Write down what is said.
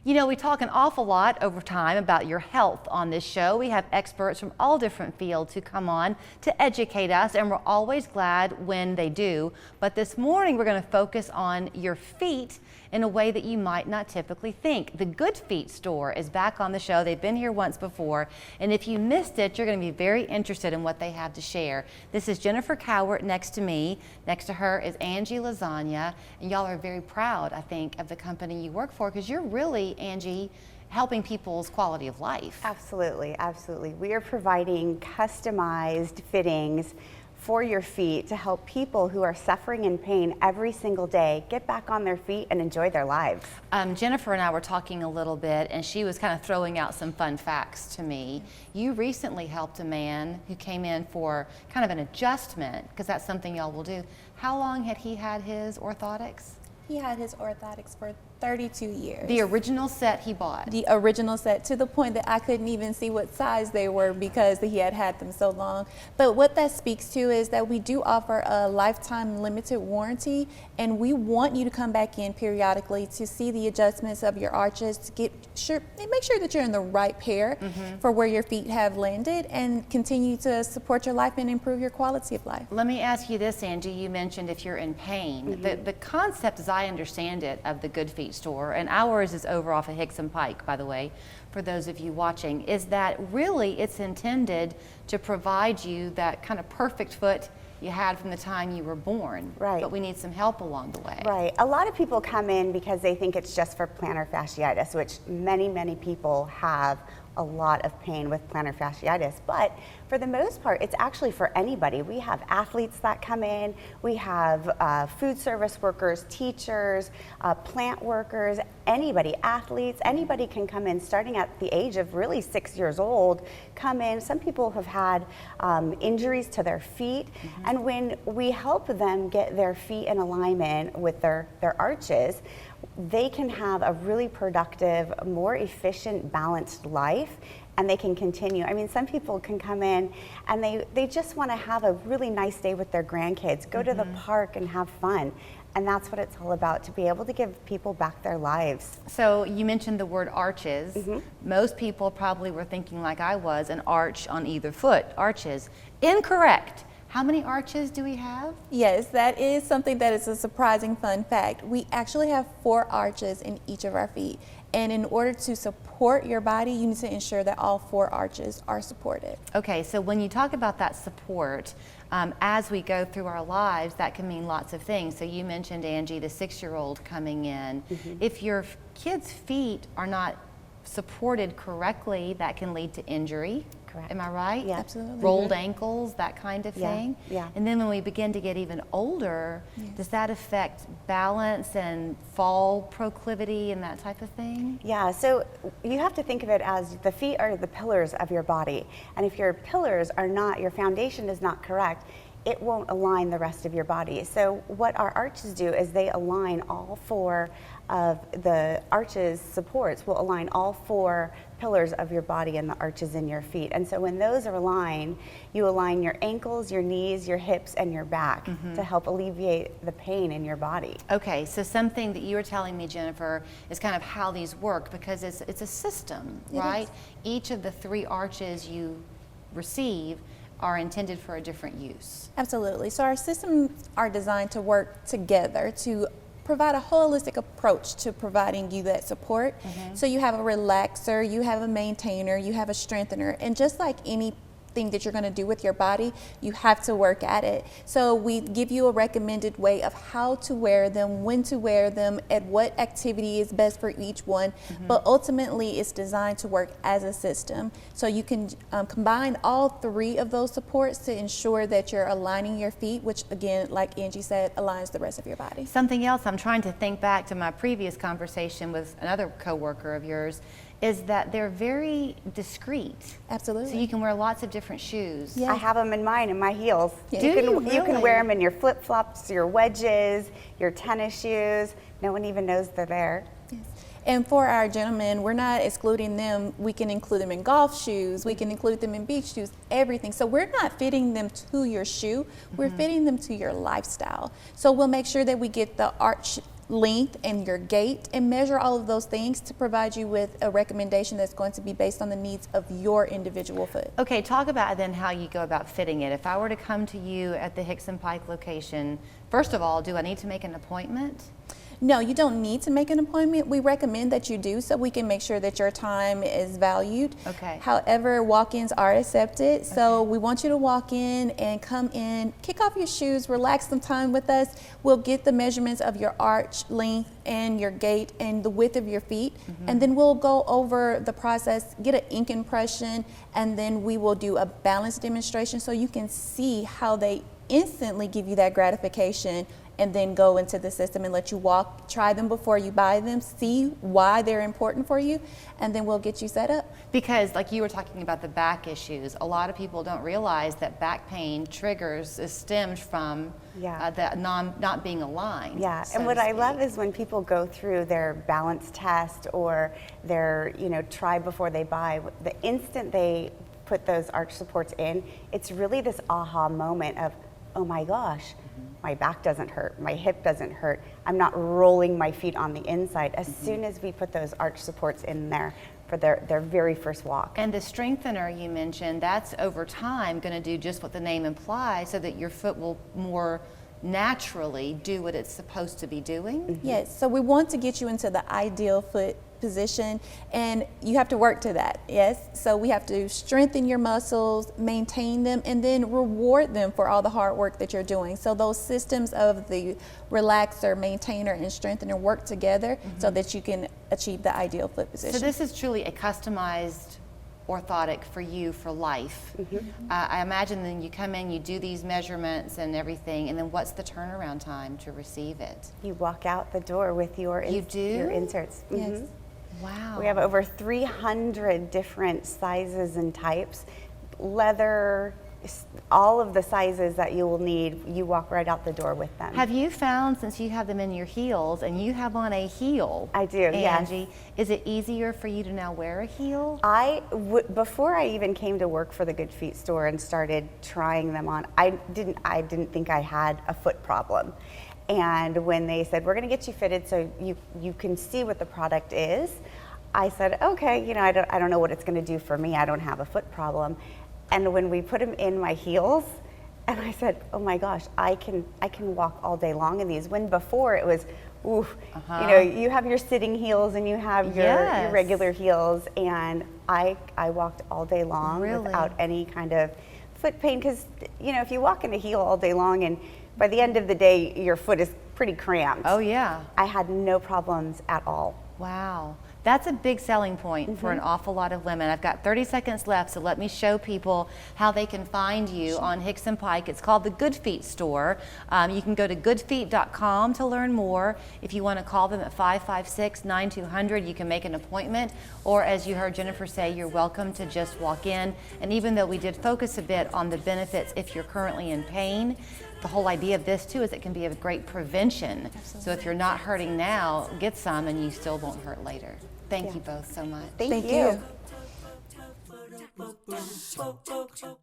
You know, we talk an awful lot over time about your health on this show. We have experts from all different fields who come on to educate us, and we're always glad when they do. But this morning, we're going to focus on your feet in a way that you might not typically think. The Good Feet store is back on the show. They've been here once before, and if you missed it, you're going to be very interested in what they have to share. This is Jennifer Cowart next to me. Next to her is Angie Lasagna, and y'all are very proud, I think, of the company you work for, because you're really, Angie, helping people's quality of life. Absolutely, absolutely. We are providing customized fittings for your feet to help people who are suffering in pain every single day get back on their feet and enjoy their lives. Jennifer and I were talking a little bit, and she was kind of throwing out some fun facts to me. You recently helped a man who came in for kind of an adjustment, because that's something y'all will do. How long had he had his orthotics? He had his orthotics for 32 years. The original set he bought? The original set, to the point that I couldn't even see what size they were because he had had them so long. But what that speaks to is that we do offer a lifetime limited warranty, and we want you to come back in periodically to see the adjustments of your arches, to make sure that you're in the right pair for where your feet have landed, and continue to support your life and improve your quality of life. Let me ask you this, Angie. You mentioned if you're in pain. The concept, as I understand it, of the Good Feet store, and ours is over off of Hickson Pike, by the way, for those of you watching, is that really it's intended to provide you that kind of perfect foot you had from the time you were born. Right. But we need some help along the way. Right. A lot of people come in because they think it's just for plantar fasciitis, which many people have a lot of pain with plantar fasciitis, but for the most part, it's actually for anybody. We have athletes that come in, we have food service workers, teachers, plant workers, anybody, athletes, anybody can come in starting at the age of really 6 years old, come in. Some people have had injuries to their feet, and when we help them get their feet in alignment with their arches, they can have a really productive, more efficient, balanced life, and they can continue. I mean, some people can come in and they just want to have a really nice day with their grandkids, go to the park and have fun. And that's what it's all about, to be able to give people back their lives. So you mentioned the word arches. Most people probably were thinking, like I was, an arch on either foot, arches. Incorrect. How many arches do we have? Yes, that is something that is a surprising fun fact. We actually have 4 arches in each of our feet. And in order to support your body, you need to ensure that all 4 arches are supported. Okay, so when you talk about that support, as we go through our lives, that can mean lots of things. So you mentioned, Angie, the 6-year-old coming in. If your kids' feet are not supported correctly, that can lead to injury. Correct. Am I right? Yeah. Absolutely. Rolled ankles, that kind of thing. Yeah. And then when we begin to get even older, does that affect balance and fall proclivity and that type of thing? Yeah, so you have to think of it as the feet are the pillars of your body. And if your pillars are not, your foundation is not correct, it won't align the rest of your body. So what our arches do is they align all 4 of the arches supports will align all 4 pillars of your body and the arches in your feet. And so when those are aligned, you align your ankles, your knees, your hips, and your back to help alleviate the pain in your body. Okay, so something that you were telling me, Jennifer, is kind of how these work, because it's a system, right? Each of the 3 arches you receive are intended for a different use. Absolutely. So our systems are designed to work together to provide a holistic approach to providing you that support. So you have a relaxer, you have a maintainer, you have a strengthener, and just like anything that you're going to do with your body, you have to work at it. So we give you a recommended way of how to wear them, when to wear them, at what activity is best for each one, but ultimately it's designed to work as a system. So you can combine all 3 of those supports to ensure that you're aligning your feet, which again, like Angie said, aligns the rest of your body. Something else, I'm trying to think back to my previous conversation with another coworker of yours, is that they're very discreet. Absolutely. So you can wear lots of different shoes. Yeah. I have them in mine, in my heels. Yeah. Do you You can really? wear them in your flip-flops, your wedges, your tennis shoes. No one even knows they're there. Yes. And for our gentlemen, we're not excluding them. We can include them in golf shoes. We can include them in beach shoes, everything. So we're not fitting them to your shoe. We're fitting them to your lifestyle. So we'll make sure that we get the arch length and your gait, and measure all of those things to provide you with a recommendation that's going to be based on the needs of your individual foot. Okay, talk about then how you go about fitting it. If I were to come to you at the Hickson Pike location, first of all, do I need to make an appointment? No, you don't need to make an appointment. We recommend that you do so we can make sure that your time is valued. Okay. However, walk-ins are accepted. So we want you to walk in and come in, kick off your shoes, relax some time with us. We'll get the measurements of your arch length and your gait and the width of your feet. And then we'll go over the process, get an ink impression, and then we will do a balance demonstration so you can see how they instantly give you that gratification, and then go into the system and let you walk, try them before you buy them, see why they're important for you, and then we'll get you set up. Because like you were talking about the back issues, a lot of people don't realize that back pain is stemmed from the not being aligned. Yeah, so and what to I love speak. is when people go through their balance test or their, try before they buy, the instant they put those arch supports in, it's really this aha moment of, oh my gosh, my back doesn't hurt, my hip doesn't hurt, I'm not rolling my feet on the inside. As soon as we put those arch supports in there for their very first walk. And the strengthener you mentioned, that's over time going to do just what the name implies so that your foot will more naturally do what it's supposed to be doing. Yes, so we want to get you into the ideal foot position, and you have to work to that. Yes, so we have to strengthen your muscles, maintain them, and then reward them for all the hard work that you're doing. So those systems of the relaxer, maintainer, and strengthener work together so that you can achieve the ideal foot position. So this is truly a customized orthotic for you for life. I imagine then you come in, you do these measurements and everything, and then what's the turnaround time to receive it? You walk out the door with your You do? your inserts. Yes. Wow. We have over 300 different sizes and types. Leather, all of the sizes that you will need, you walk right out the door with them. Have you found, since you have them in your heels and you have on a heel, I do, yes. Angie, is it easier for you to now wear a heel? Before I even came to work for the Good Feet store and started trying them on, I didn't think I had a foot problem. And when they said, we're going to get you fitted so you can see what the product is, I said, okay, I don't know what it's going to do for me. I don't have a foot problem. And when we put them in my heels, and I said, oh my gosh, I can walk all day long in these. When before it was, oof, you have your sitting heels and you have your regular heels, and I walked all day long without any kind of foot pain. Because if you walk in a heel all day long, and by the end of the day your foot is pretty cramped. Oh yeah. I had no problems at all. Wow. That's a big selling point for an awful lot of women. I've got 30 seconds left, so let me show people how they can find you on Hickson Pike. It's called the Good Feet store. You can go to goodfeet.com to learn more. If you want to call them at 556-9200, you can make an appointment. Or as you heard Jennifer say, you're welcome to just walk in. And even though we did focus a bit on the benefits if you're currently in pain, the whole idea of this too is it can be a great prevention. Absolutely. So if you're not hurting now, get some and you still won't hurt later. Thank you both so much. Thank you.